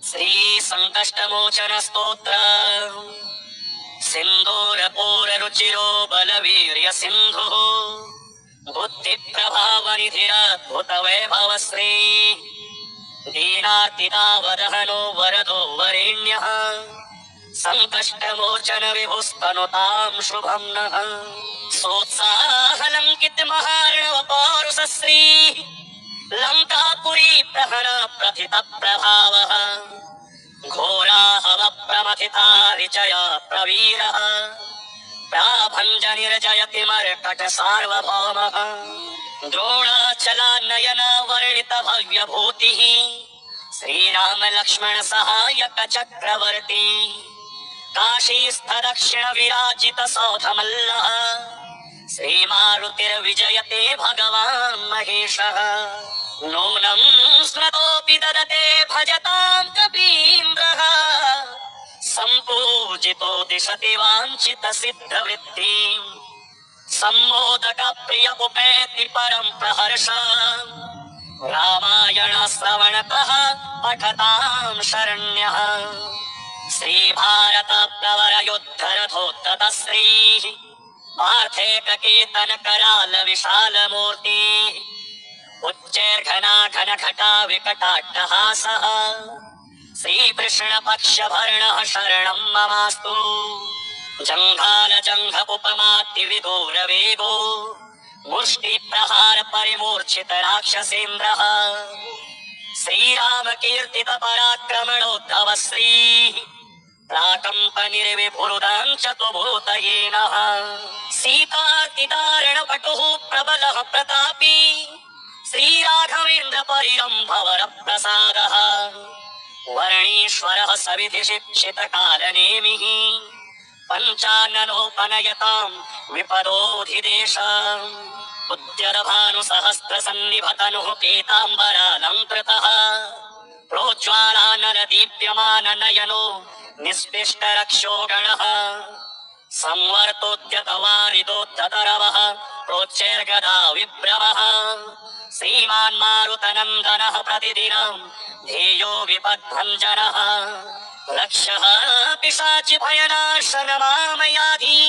श्री संकष्टमोचन स्तोत्र सिंदूरपूर रुचिरो बलवीर्य सिंधु बुद्धि प्रभाव निधिरद्भुत वैभव श्री दीनार्तितावदहनो वरदो वरेण्यः संकष्टमोचन विभुस्तनुतां शुभं नः सोत्साहलंकित महार्णव पौरुष श्री लंकापुरी प्रहर प्रथित प्रभावः घोराहव प्रमथिता ऋचय प्रवीरः प्राभञ्जनिर्जयति मर्कट सार्वभौमः द्रोणाचलानयन वर्णित भव्य भूतिः श्रीराम लक्ष्मण सहायक चक्रवर्ती काशीस्थ दक्षिण विराजित सौधमल्लः श्रीमारुतिर्विजयते भगवान् महेशः नूनं स्मृतोऽपि ददते भजतां कपीन्द्रः सम्पूजितो दिशति वाञ्छित सिद्धवृत्तिं सम्मोदक प्रिय उपेति परं प्रहर्ष रामायण श्रवणतः पठतां शरण्यः श्री भारत प्रवर युद्ध रथोत्तत श्री पार्थेय केतन कराल विशाल मूर्ति उच्चैर्घना घन घटा विकटाट्टहासः श्री कृष्ण पक्ष भरणः शरणं ममास्तु जंघाल जंघ उपमाति विदूर वेगो मुष्टि प्रहार परिमूर्छित राक्षसेन्द्रः श्रीराम कीर्तित पराक्रमणोद्धव श्री प्राकंप निर्विभुरुदां चतुर्भूतयेनः सीतार्तिदारण पटुः प्रबलः प्रतापी श्रीराघवेन्द्र परिरंभवर प्रसादः वर्णीश्वरः सविधि शिक्षित कालनेमिः पंचाननोपनयतां विपदोधिदेशम् उद्यद्भानुसहस्र सन्निभतनुः पीताम्बरालङ्कृतः प्रोज्ज्वालानल दीप्यमान नयनो निस्पिष्ट रक्षो गणः संवर्तोद्यत वारिदोद्धतरवः प्रोच्चैर्गदा विभ्रमः श्रीमान् मारुतनन्दनः प्रतिदिनं ध्येयो विपद्भञ्जनः लक्ष्यः पिशाचि भयनाशन मामयाधि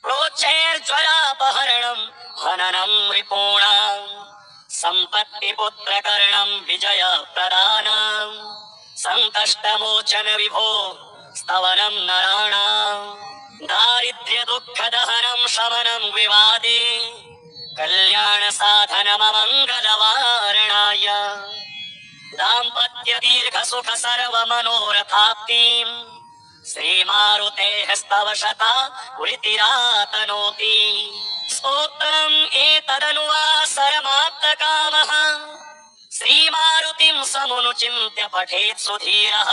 प्रोच्चैर्ज्वरापहरणं हननं रिपूणां सम्पत्तिपुत्रकर्णं विजय प्रदानं संकष्टमोचन विभो स्तवनं नराणां दारिद्र्य दुःखदहनं शमनं विवादे कल्याण साधनममङ्गलवारणाय दाम्पत्य दीर्घ सुख सर्व मनोरथाप्तिं श्रीमारुतेः स्तव शता वृतिरातनोति स्तोत्रम् एतदनुवासरमाप्तकामः श्रीमारुतिं समुनुचिन्त्य पठेत् सुधीरः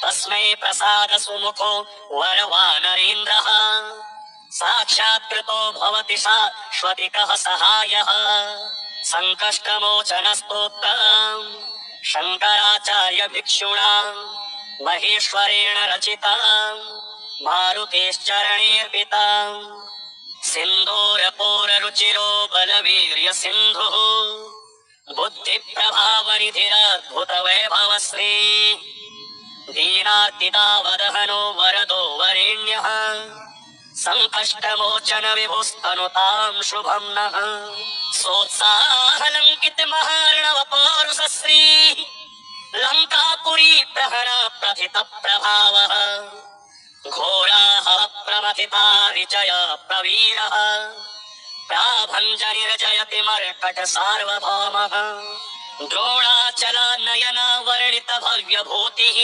तस्मै प्रसाद सुमुखो वरवानरेन्द्रः साक्षात्कृतो भवति शाश्वतिकः सहायः संकष्टमोचन स्तोत्रम् शंकराचार्य भिक्षुणा महेश्वरेण रचितां मारुतेश्चरणेऽर्पितां सिंदूरपूर रुचिरो बलवीर्य सिंधुः बुद्धि प्रभाव निधिरद्भुत वैभव श्री दीनार्तितावदहनो वरदो वरेण्यः संकष्टमोचन विभुस्तनुतां शुभं नः सोत्साहलंकित महार्णव पौरुष श्री लंकापुरी प्रहर प्रथित प्रभावः घोराहव प्रमथिता ऋचय प्रवीरः प्राभञ्जनिर्जयति मर्कट सार्वभौमः द्रोणाचलानयन वर्णित भव्य भूतिः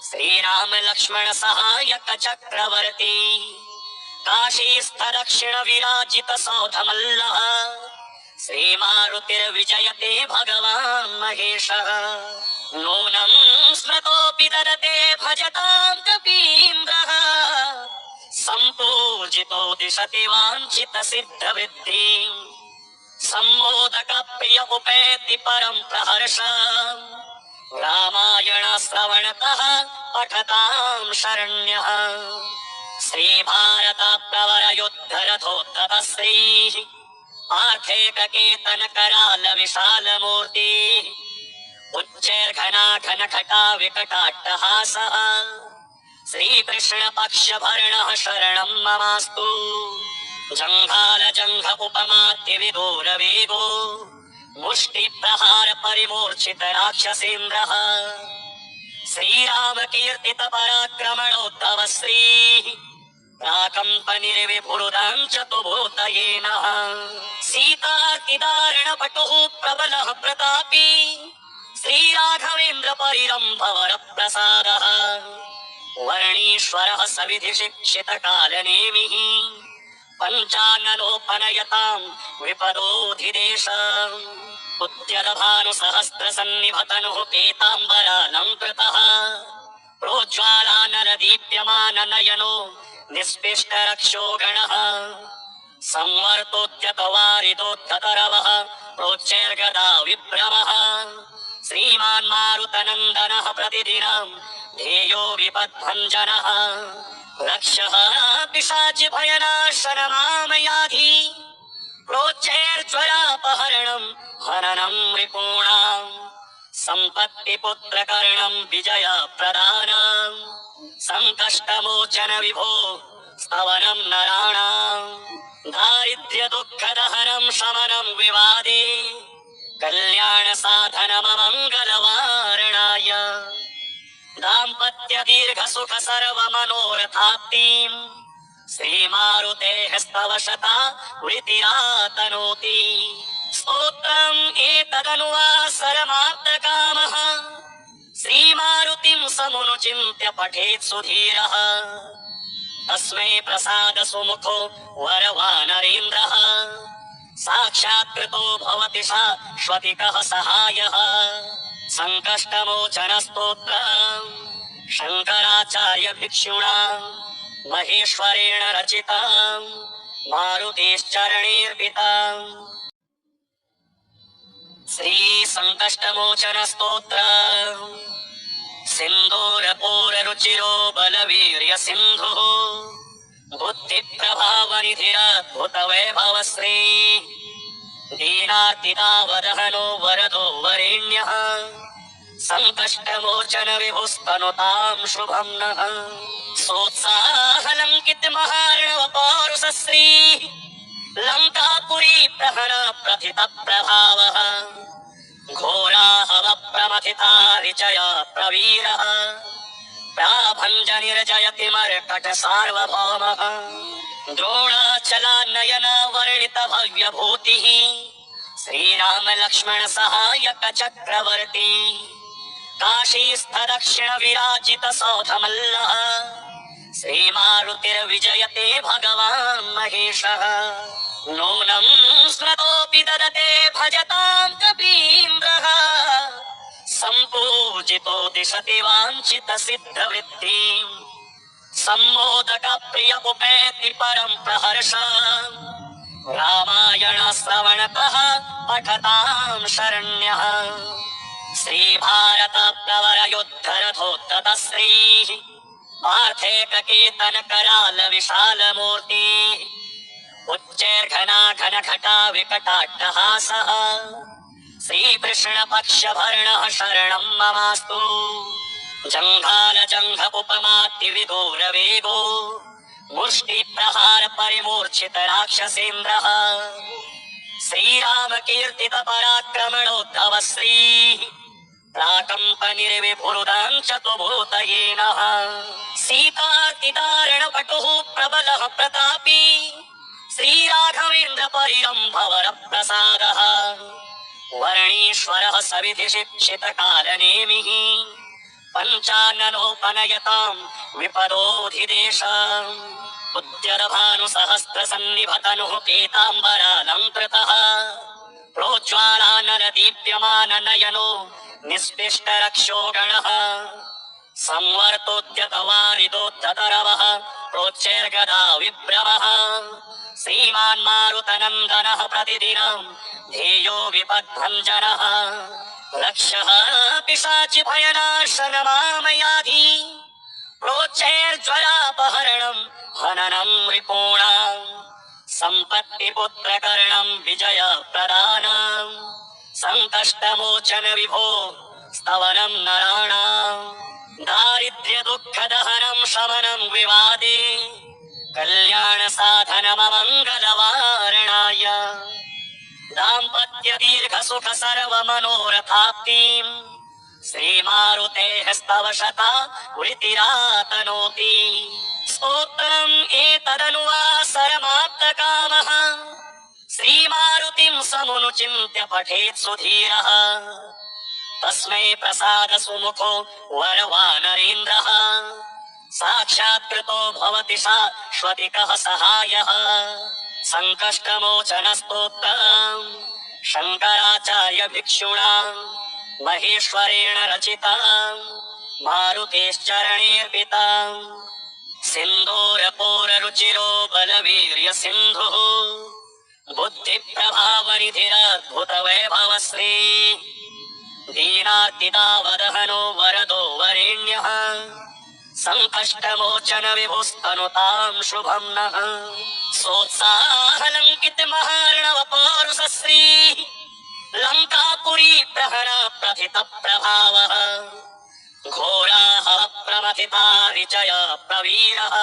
श्रीराम लक्ष्मण सहायक चक्रवर्ती काशीस्थ दक्षिण विराजित सौधमल्लः श्रीमारुतिर्विजयते भगवान् महेशः नूनं स्मृतोऽपि ददते भजतां कपीन्द्रः सम्पूजितो दिशति वाञ्छित सिद्धवृत्तिं सम्मोदक प्रिय उपेति परं प्रहर्ष रामायण श्रवणतः पठतां शरण्यः श्री भारत प्रवर युद्ध रथोत्तत श्री पार्थेय केतन कराल विशाल मूर्ति उच्च प्रोच्चैर्घनाघनघटा विकटाट्टहासः श्रीकृष्णपक्षभरणः शरणं ममास्तु जङ्घालजङ्घ उपमात्यविदूरवेगो मुष्टिप्रहार परिमूर्छित राक्षसेन्द्रः श्रीरामकीर्तित पराक्रमणोद्धव श्रीः प्राकम्पनिर्विभुरुदां चतुर्भूतये नः सीतार्तिदारणपटुः प्रबलः प्रतापी श्रीराघवेन्द्र परिरम्भवरप्रसादः वर्णीश्वरः सविधि शिक्षित कालनेमिः पञ्चाननोपनयतां विपदोऽधिदेश उद्यतभानुसहस्रसन्निभतनुः पीताम्बरालङ्कृतः प्रोज्ज्वालानलदीप्यमाननयनो निष्पिष्टरक्षो गणः संवर्तोद्यतवारिदोद्धतरवः प्रोच्चैर्गदा विभ्रमः श्रीमान् मारुतनन्दनः प्रतिदिनं ध्येयो विपद्भञ्जनः रक्षः पिशाचि भयनाशनमामयाधि प्रोच्चैर्ज्वरापहरणं हननं रिपूणाम् सम्पत्तिपुत्रकर्णं विजयप्रदानं सङ्कष्टमोचन विभो स्तवनं नराणां दारिद्र्यदुःखदहनं शमनं विवादे कल्याणसाधनममङ्गलवारणाय दाम्पत्यदीर्घसुख सर्वमनोरथाप्तिम् श्रीमारुतेः स्तवशता वृतिरातनोति स्तोत्रम् एतदनुवासरमाप्तकामः श्रीमारुतिं समुनुचिन्त्य पठेत् सुधीरः तस्मै प्रसाद सुमुखो वरवानरेन्द्रः साक्षात्कृतो भवति शाश्वतिकः सहायः सङ्कष्टमोचन स्तोत्रम् शङ्कराचार्य भिक्षुणा महेश्वरेण रचिताम् मारुतेश्चरणेऽर्पिताम् श्री संकष्टमोचन स्तोत्र सिन्दूरपूररुचिरो बलवीर्य सिन्धुः बुद्धिप्रभावनिधिरद्भुत वैभवश्री दीनार्तिदावदहनो वरदो वरेण्यः संकष्टमोचन विभुस्तनुतां शुभं नः सोत्साहलङ्कित महार्णव पौरुषश्री लङ्कापुरी प्रहर प्रथित प्रभावः घोराहव प्रमथिता ऋचय प्रवीरः प्राभञ्जनिर्जयति मर्कट सार्वभौमः द्रोणाचलानयन वर्णित भव्यभूतिः श्रीराम लक्ष्मण सहायक चक्रवर्ती काशीस्थ दक्षिण विराजित सौधमल्लः श्रीमारुतिर्विजयते भगवान् महेशः नूनं स्मृतोऽपि ददते भजतां कपीन्द्रः सम्पूजितो दिशति वाञ्छित सिद्धवृत्तिम् सम्मोदक प्रिय उपैति परं प्रहर्ष रामायण श्रवणतः पठतां शरण्यः श्रीभारत प्रवर युद्धरथोत्तत श्रीः पार्थेककेतन कराल विशाल मूर्ति उच्चैर्घनाघनघटा विकटाट्टहासः श्रीकृष्ण पक्षभरणः शरणं ममास्तु जङ्घालजङ्घ उपमात्यविदूरवेगो मुष्टिप्रहार परिमूर्छित राक्षसेन्द्रः श्रीरामकीर्तित पराक्रमणोद्धव श्रीः प्राकम्पनिर्विभुरुदां चतुर्भूतये नः सीतार्तिदारणपटुः प्रबलः प्रतापी श्रीराघवेन्द्र परिरम्भवरप्रसादः वर्णीश्वरः सविधि शिक्षित कालनेमिः पञ्चाननोपनयतां विपदोऽधिदेश उद्यतभानुसहस्रसन्निभतनुः पीताम्बरालङ्कृतः प्रोज्ज्वालानलदीप्यमाननयनो निष्पिष्टरक्षो गणः संवर्तोद्यतवारिदोद्धतरवः प्रोच्चैर्गदा विभ्रमः श्रीमान् मारुतनन्दनः प्रतिदिनं ध्येयो विपद्भञ्जनः रक्षः पिशाचि भयनाशनमामयाधि प्रोच्चैर्ज्वरापहरणं हननं रिपूणाम् सम्पत्तिपुत्रकर्णं विजयप्रदानं सङ्कष्टमोचन विभो स्तवनं नराणां दारिद्र्य दुःखदहनं शमनं विवादे कल्याण साधनममङ्गलवारणाय दाम्पत्य दीर्घ सुख सर्व मनोरथाप्तिं श्रीमारुतेः स्तवशता वृत्तिरातनोति स्तोत्रम् एतदनुवासरमाप्तकामः श्रीमारुतिं समुनुचिन्त्य पठेत् सुधीरः तस्मै प्रसाद सुमुखो वरवानरेन्द्रः साक्षात्कृतो भवति शाश्वतिकः सहायः संकष्टमोचनस्तोत्रम् शंकराचार्य भिक्षुणा महेश्वरेण रचितम् मारुतेश्चरणेऽर्पितम् सिन्दूरपूररुचिरो बलवीर्य सिन्धुः बुद्धिप्रभावनिधिरद्भुत वैभवश्री दीनार्तितावदहनो वरदो वरेण्यः संकष्टमोचन विभुस्तनुतां शुभं नः सोत्साहलङ्कित महार्णव पौरुषश्री लङ्कापुरी प्रहरा प्रथित प्रभावः घोराः प्रमथिता ऋचय प्रवीरः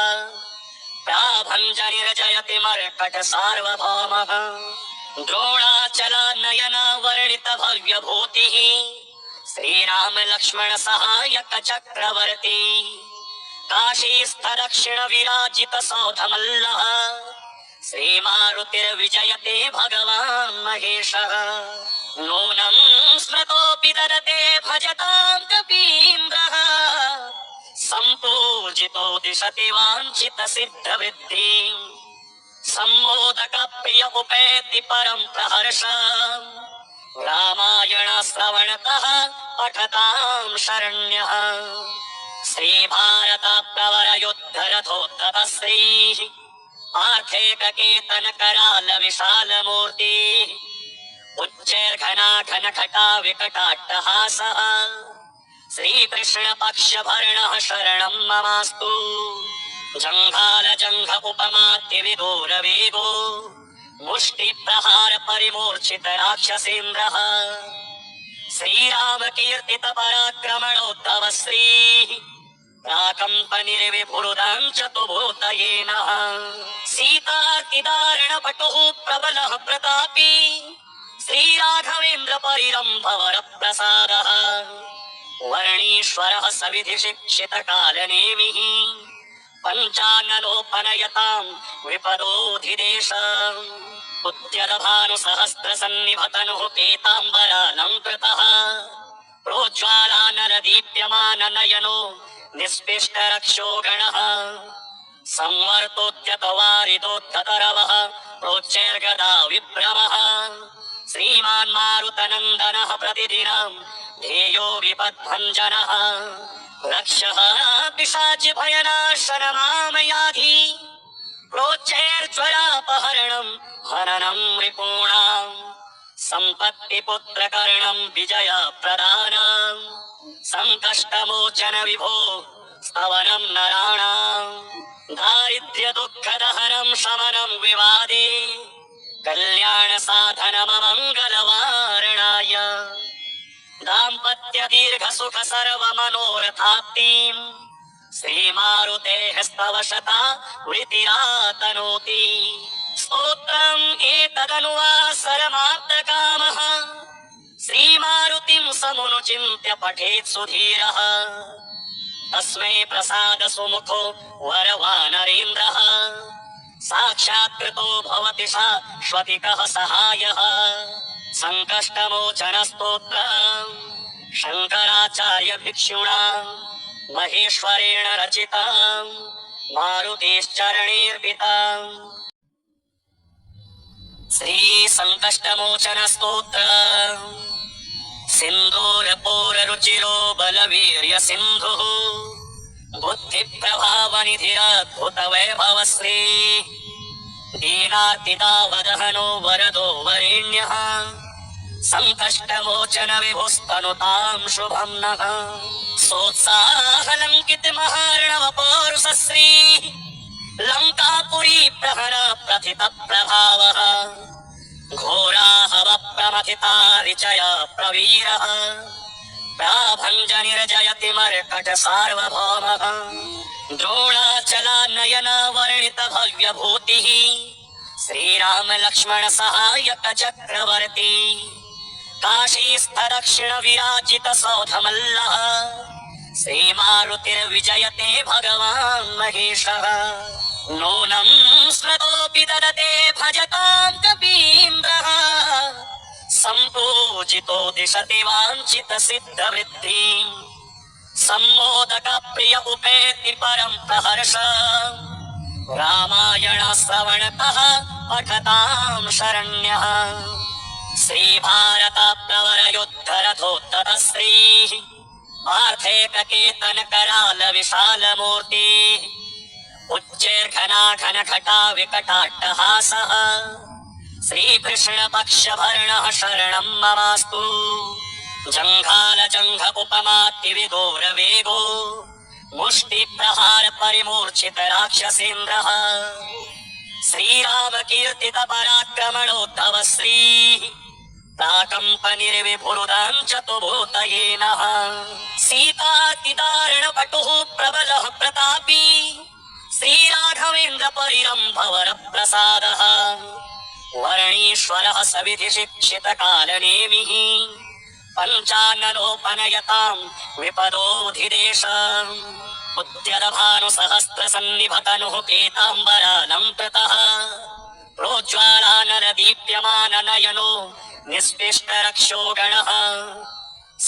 प्राभञ्जनिर्जयति मर्कट सार्वभौमः द्रोणाचलानयना वर्णित भव्यभूतिः श्रीराम लक्ष्मण सहायक चक्रवर्ती काशीस्थ दक्षिण विराजित सौधमल्लः श्रीमारुतिर्विजयते भगवान् महेशः नूनं स्मृतोऽपि ददते भजतां कपीन्द्रः सम्पूजितो दिशति वाञ्छित सिद्धवृद्धिं सम्मोदक प्रिय उपेति परं प्रहर्षम् रामायण श्रवणतः पठतां शरण्यः श्रीभारत प्रवर युद्ध रथोत्ततश्रीः आर्धेककेतन कराल विशाल मूर्ति उच्चैर्घना घन घटा विकटाट्टहासः श्रीकृष्ण पक्ष भरणः शरणं ममास्तु जंघाल जंघ उपमात्य विदूर वेगो मुष्टि प्रहार परिमूर्छित राक्षसेन्द्रः श्रीराम कीर्तित पराक्रमणोद्धव श्री प्राकम्पनिर्विभुरुदं चतुर्भूतयेनः सीतार्तिदारण पटुः प्रबलः प्रतापी श्रीराघवेन्द्र परिरम्भवर प्रसादः वर्णीश्वरः सविधि शिक्षित कालनेमिः पञ्चाननोपनयतां विपदोऽधिदेशम् उद्यतभानुसहस्र सन्निभतनुः पीताम्बरालङ्कृतः प्रोज्ज्वालानलदीप्यमान नयनो निस्पिष्ट रक्षो गणः संवर्तोद्यत वारिदोद्धतरवः प्रोच्चैर्गदा विभ्रमः श्रीमान् मारुतनन्दनः प्रतिदिनं ध्येयो विपद्भञ्जनः रक्षः पिशाच भयनाशनमामयाधि प्रोच्चैर्ज्वरापहरणं हननं रिपूणां सम्पत्तिपुत्रकर्णं विजयप्रदानं संकष्टमोचन विभो स्तवनं नराणां दारिद्र्य दुःखदहनं शमनं विवादे कल्याण साधनममङ्गलवारणाय दाम्पत्य दीर्घ सुख सर्व मनोरथाप्तिं श्रीमारुतेः स्तवशता वृत्तिरातनोति स्तोत्रम् एतदनुवासरमाप्तकामः श्रीमारुतिं समुनुचिन्त्य पठेत् सुधीरः तस्मै प्रसाद सुमुखो वरवानरेन्द्रः साक्षात्कृतो भवति शाश्वतिकः सहायः संकष्टमोचन स्तोत्रम् शंकराचार्य भिक्षुणा महेश्वरेण रचितम् मारुतेश्चरणेऽर्पितम् श्री संकष्टमोचन स्तोत्रम् सिन्दूरपूररुचिरो बलवीर्य सिन्धुः बुद्धिप्रभावनिधिरद्भुत वैभवश्री दीनार्तितावदहनो वरदो वरेण्यः संकष्टमोचन विभुस्तनुतां शुभं नः सोत्साहलङ्कित महार्णव पौरुषश्री लङ्कापुरी प्रहरा प्रथित प्रभावः घोराः प्रमथिता ऋचय प्रवीरः प्राभञ्जनिर्जयति मर्कट सार्वभौमः द्रोणाचलानयन वर्णित भव्यभूतिः श्रीराम लक्ष्मण सहायक चक्रवर्ती काशीस्थ दक्षिण विराजित सौधमल्लः श्रीमारुतिर्विजयते भगवान् महेशः नूनं स्मृतोऽपि ददते भजतां कपीन्द्रः सम्पूजितो दिशति वाञ्छित सिद्धवृद्धिम् सम्मोदक प्रिय उपेति परं प्रहर्ष रामायण श्रवणतः पठतां शरण्यः श्रीभारत प्रवर युद्ध रथोत्तत श्री पार्थेय केतन कराल विशाल मूर्ति उच्चैर्घना घन घटा विकटाट्टहासः श्रीकृष्ण पक्ष भरणः शरणं ममास्तु जंघाल जंघ उपमाति विदूर वेगो मुष्टि प्रहार परिमूर्छित राक्षसेन्द्रः श्रीराम कीर्तित पराक्रमणोद्धव श्री प्राकम्पनिर्विभुरुदां चतुर्भूतयेनः सीतातिदारण पटुः प्रबलः प्रतापी श्रीराघवेन्द्र परिरम्भवर प्रसादः वर्णीश्वरः सविधि शिक्षित कालनेमिः पञ्चाननोपनयतां विपदोऽधिदेशम् उद्यतभानुसहस्र सन्निभतनुः पीताम्बरालङ्कृतः प्रोज्ज्वालानलदीप्यमान नयनो निस्पिष्टरक्षो गणः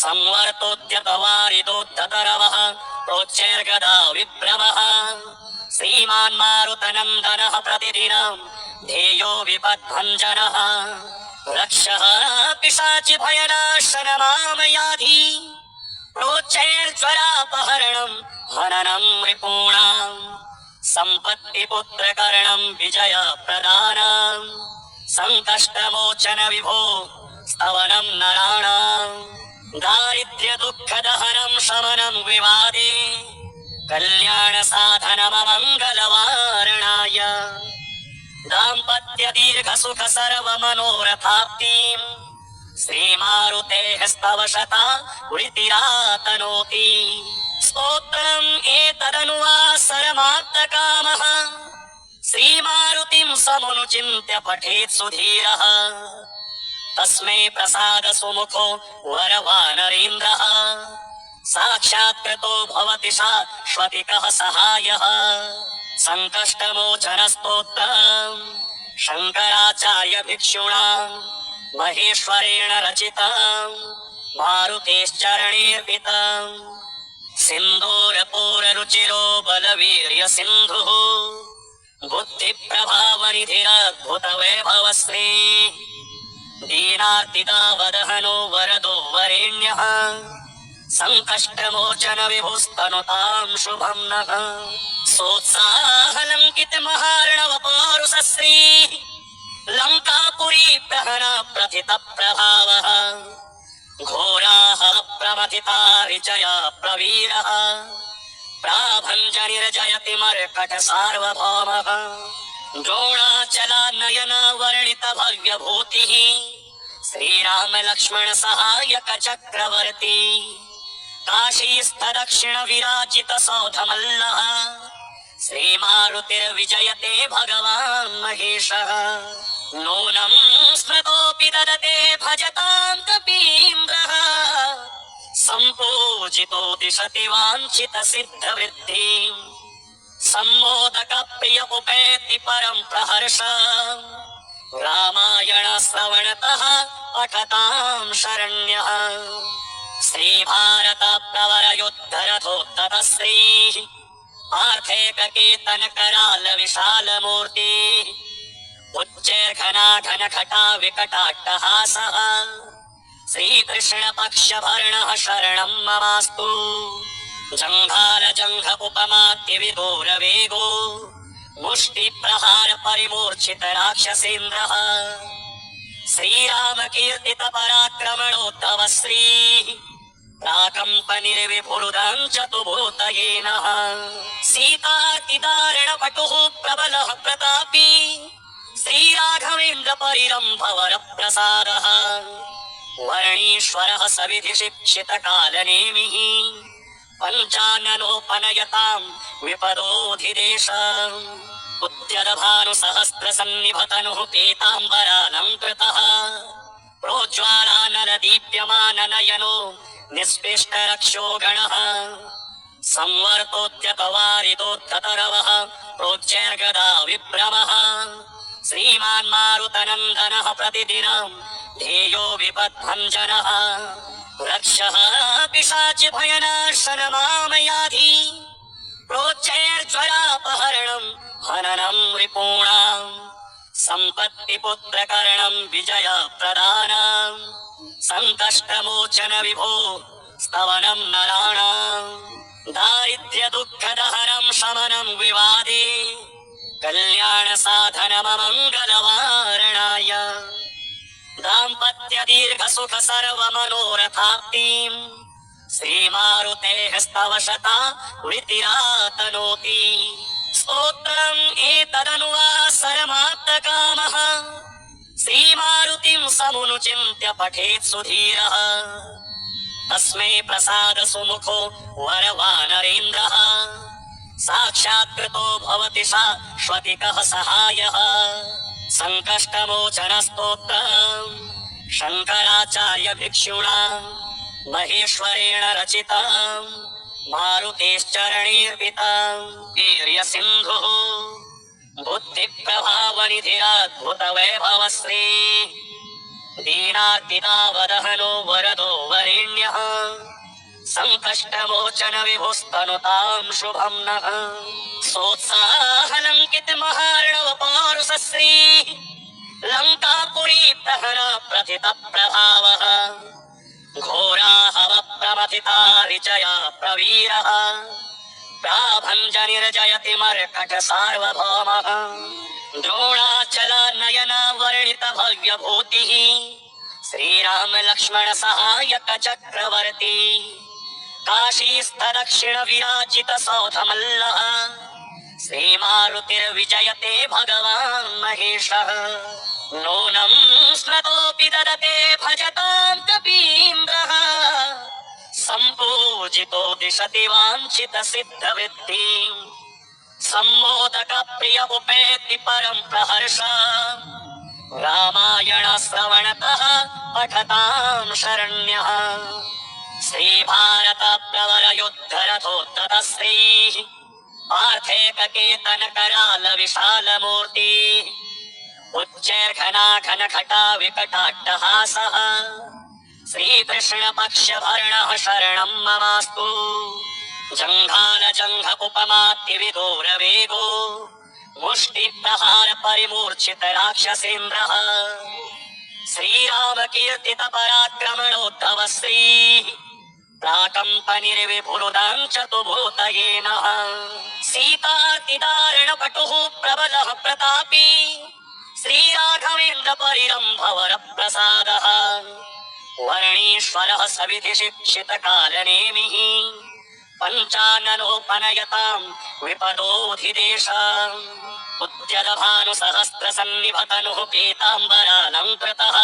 संवर्तोद्यतवारिदोद्धतरवः प्रोच्चैर्गदा विभ्रमः श्रीमान् मारुतनन्दनः प्रतिदिनं ध्येयो विपद्भञ्जनः रक्षः पिशाचि भयनाशन मामयाधि प्रोच्चैर्ज्वरापहरणं हननं रिपूणाम् सम्पत्तिपुत्रकरणं विजय प्रदानम् संकष्टमोचन विभो स्तवनं नराणाम् दारिद्र्य दुःखदहनं शमनं विवादे कल्याण साधनममङ्गलवारणाय दाम्पत्य दीर्घ सुख सर्व मनोरथाप्तिम् श्रीमारुतेः स्तव शता उरितिरातनोति स्तोत्रम् एतदनुवासरमात्तकामः श्रीमारुतिं समुनुचिन्त्य पठेत् सुधीरः तस्मै प्रसाद सुमुखो वरवानरेन्द्रः साक्षात्कृतो भवति शाश्वतिकः सहायः संकष्टमोचनस्तोत्रम् शङ्कराचार्य भिक्षुणा महेश्वरेण रचितम् मारुतेश्चरणेऽर्पितम् सिन्दूरपूररुचिरो बलवीर्य सिन्धुः बुद्धिप्रभावनिधिरद्भुत वैभवश्री दीनार्तिदावदहनो वरदो वरेण्यः संकष्टमोचन विभुस्तनुतां शुभं नः सोत्साहलङ्कित महार्णव पौरुषश्री लङ्कापुरी प्रहर प्रथित प्रभावः घोराः प्रमथिता विजया प्रवीरः प्राभञ्जनिर्जयति मर्कट सार्वभौमः द्रोणाचलानयन वर्णित भव्यभूतिः श्रीराम लक्ष्मण सहायक चक्रवर्ती काशीस्थ दक्षिण विराजित सौधमल्लः श्रीमारुतिर्विजयते भगवान् महेशः नूनं स्मृतोऽपि ददते भजतां कपीन्द्रः सम्पूजितो दिशति वाञ्छित सिद्धवृद्धिम् सम्मोदक प्रिय उपेति परं प्रहर्ष रामायण श्रवणतः पठतां शरण्यः श्रीभारत प्रवर युद्ध रथोत्तत श्री पार्थेय केतन कराल विशाल मूर्ति उच्चैर्घना घन घटा विकटाट्टहासः श्रीकृष्ण पक्ष भरणः शरणं ममास्तु जंघाल जंघ उपमाति विदूर वेगो मुष्टि प्रहार परिमूर्छित राक्षसेन्द्रः श्रीराम कीर्तित पराक्रमणोद्धव श्री प्राकम्पनिर्विभुरुदां चतुर्भूतयेनः सीतातिदारण पटुः प्रबलः प्रतापी श्रीराघवेन्द्र परिरम्भवर प्रसादः वर्णीश्वरः सविधि शिक्षितकालनेमिः पञ्चाननोपनयताम् विपदोऽधिदेश उद्यदभानुसहस्रसन्निभतनुः पीताम्बरालङ्कृतः प्रोज्ज्वालानलदीप्यमाननयनो निस्पिष्टरक्षो गणः संवर्तोद्यतवारितोद्धतरवः प्रोच्चैर्गदा विभ्रमः श्रीमान् मारुतनन्दनः प्रतिदिनम् ध्येयो विपद्भञ्जनः रक्षः पिशाचि भयनाशनमामयाधि प्रोच्चैर्ज्वरापहरणम् हननम् रिपूणाम् सम्पत्तिपुत्रकरणम् विजयप्रदानम् सङ्कष्टमोचन विभो स्तवनम् नराणाम् दारिद्र्यदुःखदहनम् शमनम् विवादे कल्याणसाधनममङ्गलवारणाय दाम्पत्यदीर्घसुख सर्वमनोरथाप्तिम् श्रीमारुतेः स्तवशता वृत्तिरातनोति स्तोत्रम् एतदनुवासरमाप्तकामः श्रीमारुतिम् समुनुचिन्त्य पठेत् सुधीरः तस्मै प्रसाद सुमुखो वरवानरेन्द्रः साक्षात्कृतो भवति शाश्वतिकः सहायः सङ्कष्टमोचनस्तोत्रम् शङ्कराचार्य भिक्षुणा महेश्वरेण रचितम् मारुतेश्चरणीर्पितम् वीर्यसिन्धुः बुद्धिप्रभावनिधिरद्भुतवैभवश्री दीनार्तितावदहनो वरदो वरेण्यः सङ्कष्टमोचन विभुस्तनुताम् शुभम् नः सोत्साहलङ्कित महार्णव पौरुषश्री लङ्कापुरी प्रहर प्रथित प्रभावः घोराहव प्रमथिता ऋचया प्रवीरः प्राभञ्जनिर्जयति मर्कट सार्वभौमः द्रोणाचल नयन वर्णित भव्यभूतिः श्रीराम लक्ष्मण सहायक चक्रवर्ती काशीस्थ दक्षिण विराजित सौधमल्लः श्रीमारुतिर्विजयते भगवान् महेशः नूनं स्मृतोऽपि ददते भजतां कपीन्द्रः सम्पूजितो दिशति वाञ्छित सिद्धवृत्तिम् सम्मोदक प्रिय उपेति परं प्रहर्ष रामायण श्रवणतः पठतां शरण्यः श्रीभारत प्रवर युद्धरथोत्ततश्रीः पार्थेक केतन कराल विशाल मूर्ति उच्चैर्घनाघन घटा विकटाट्टहासः श्रीकृष्ण पक्ष भरणः शरणं ममास्तु जङ्घाल जङ्घकुपमात्ति विदूर वेगो मुष्टि प्रहार परिमूर्छित राक्षसेन्द्रः श्रीराम कीर्तित पराक्रमणोद्धव श्री प्राकम्पनिर्विभुरुदां चतुर्भूतये नः सीतार्तिदारण पटुः प्रबलः प्रतापी श्रीराघवेन्द्र परिरम्भवर प्रसादः वर्णीश्वरः सविधि शिक्षित कालनेमिः पञ्चाननोपनयताम् विपदोऽधिदेश उद्यदभानुसहस्रसन्निभतनुः पीताम्बरालङ्कृतः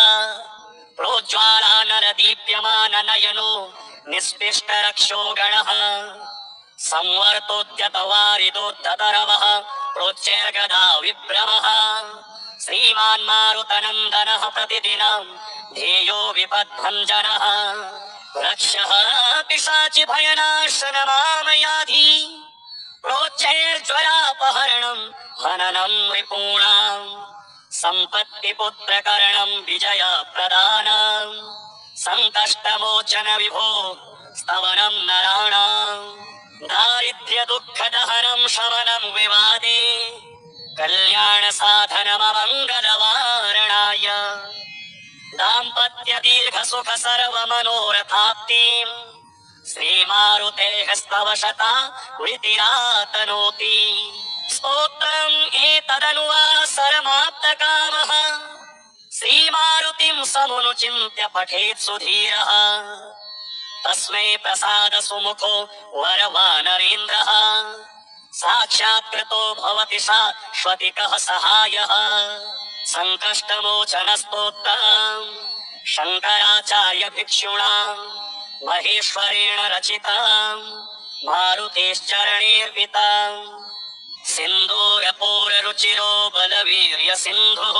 प्रोज्ज्वालानलदीप्यमाननयनो निस्पिष्टरक्षो गणः संवर्तोद्यतवारिदोद्धतरवः प्रोच्चैर्गदा विभ्रमः श्रीमान् मारुतनन्दनः प्रतिदिनम् ध्येयो विपद्भञ्जनः रक्षः पिशाचि भयनाशनमामयाधि प्रोच्चैर्ज्वरापहरणम् हननम् रिपूणाम् सम्पत्तिपुत्रकरणम् विजयप्रदानम् सङ्कष्टमोचन विभो स्तवनम् नराणाम् दारिद्र्यदुःखदहनम् शमनम् विवादे कल्याणसाधनममङ्गलवारणाय दाम्पत्य दीर्घसुख सर्वमनोरथाप्तिम् श्रीमारुतेः स्तवशता वृत्तिरातनोति स्तोत्रम् एतदनुवासरमाप्तकामः श्रीमारुतिम् समुनुचिन्त्य पठेत् सुधीरः तस्मै प्रसाद सुमुखो वरवानरेन्द्रः साक्षात्कृतो भवति शाश्वतिकः सहायः सङ्कष्टमोचनस्तोत्रम् शंकराचार्य भिक्षुणा महेश्वरेण रचिताम् मारुतेश्चरणेऽर्पिताम् सिन्दूरपूररुचिरो बलवीर्य सिन्धुः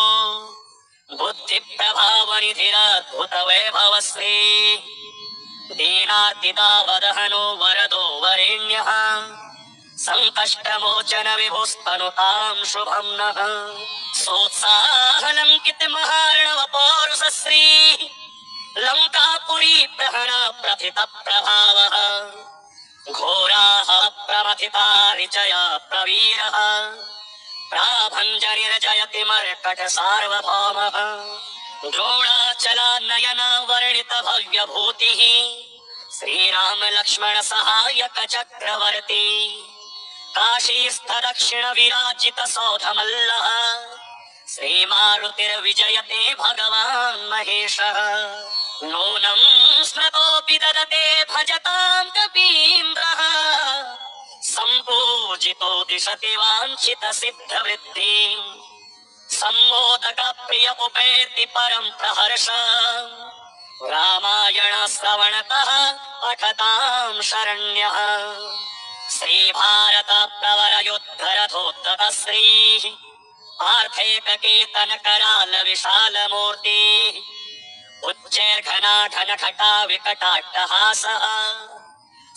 बुद्धिप्रभावनिधिरद्भुत वैभवश्री दीनार्तितावदहनो वरदो वरेण्यः संकष्टमोचन विभुस्तनुताम् शुभं नः सोत्साहलङ्कित महार्णव पौरुषश्री लङ्कापुरी प्रहण प्रथित प्रभावः घोराः प्रमथिता ऋचया प्रवीरः प्राभञ्जनिर्जयति मर्कट सार्वभौमः द्रोणाचलानयन वर्णित भव्यभूतिः श्रीराम लक्ष्मण सहायक चक्रवर्ती काशीस्थ दक्षिण विराजित सौधमल्लः श्रीमारुतिर्विजयते भगवान् महेशः नूनं स्मृतोऽपि ददते भजतां कपीन्द्रः सम्पूजितो दिशति वाञ्छित सिद्धवृत्तिम् सम्मोदक प्रिय उपेति परं प्रहर्ष रामायण श्रवणतः पठतां शरण्यः श्रीभारत प्रवर युद्धरथोत्तत श्रीः पार्थेय कीर्तन कराल विशाल मूर्ति उच्चैर्घनाढन घटा विकटाट्टहासः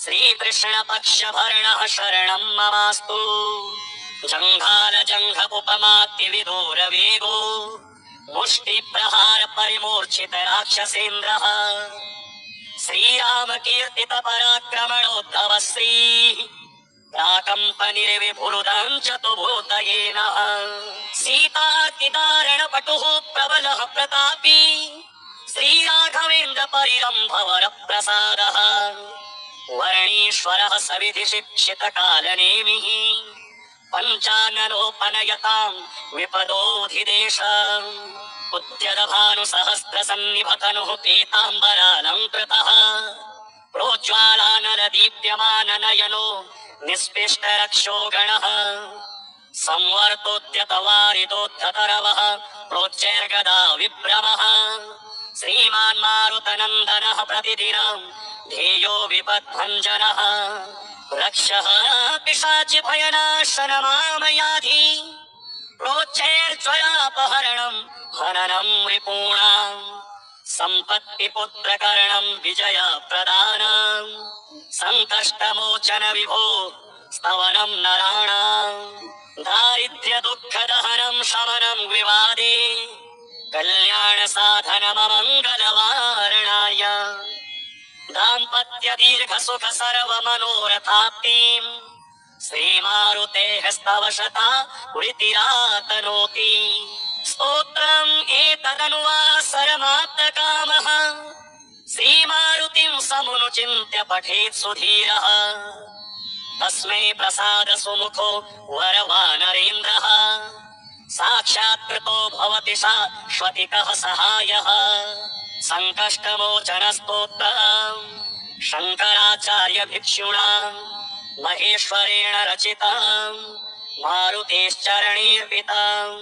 श्रीकृष्ण पक्ष भरणः शरणं ममास्तु जङ्घाल जङ्घ उपमाति विदूर वेगो मुष्टि प्रहार परिमूर्छित राक्षसेन्द्रः श्रीराम कीर्तित पराक्रमणोद्धव श्री प्राकम्पनिर्विभुरुदं चतुर्भूतयेन सीतार्तिदारण पटुः प्रबलः प्रतापी श्रीराघवेन्द्र परिरम्भवर प्रसादः वर्णीश्वरः सविधि शिक्षित कालनेमिः पञ्चाननोपनयतां विपदोऽधिदेश उद्यत भानुसहस्र सन्निभतनुः पीताम्बरालङ्कृतः प्रोज्ज्वालानल दीप्यमान नयनो निस्पृष्ट रक्षो गणः संवर्तोद्यत वारिदोद्धतरवः प्रोच्चैर्गदा विभ्रमः श्रीमान् मारुतनन्दनः प्रतिदिनं ध्येयो विपद्भञ्जनः रक्षः पिशाचि भयनाशन मामयाधि प्रोच्चैर्ज्वयापहरणं हननं रिपूणाम् सम्पत्तिपुत्रकरणं विजय प्रदानं संकष्टमोचन विभो स्तवनं नराणाम् दारिद्र्य दुःखदहनं शमनं विवादे कल्याण साधनममङ्गलवारणाय दाम्पत्य दीर्घ सुख सर्व मनोरथाप्तिम् श्रीमारुतेः स्तवशता वृत्तिरातनोति स्तोत्रम् एतदनुवासरमाप्तकामः श्रीमारुतिं समुनुचिन्त्य पठेत् सुधीरः तस्मै प्रसाद सुमुखो वरवानरेन्द्रः साक्षात्कृतो भवति शाश्वतिकः सहायः संकष्टमोचन स्तोत्रम् शंकराचार्य भिक्षुणा महेश्वरेण रचिताम् मारुतेश्चरणेऽर्पिताम्।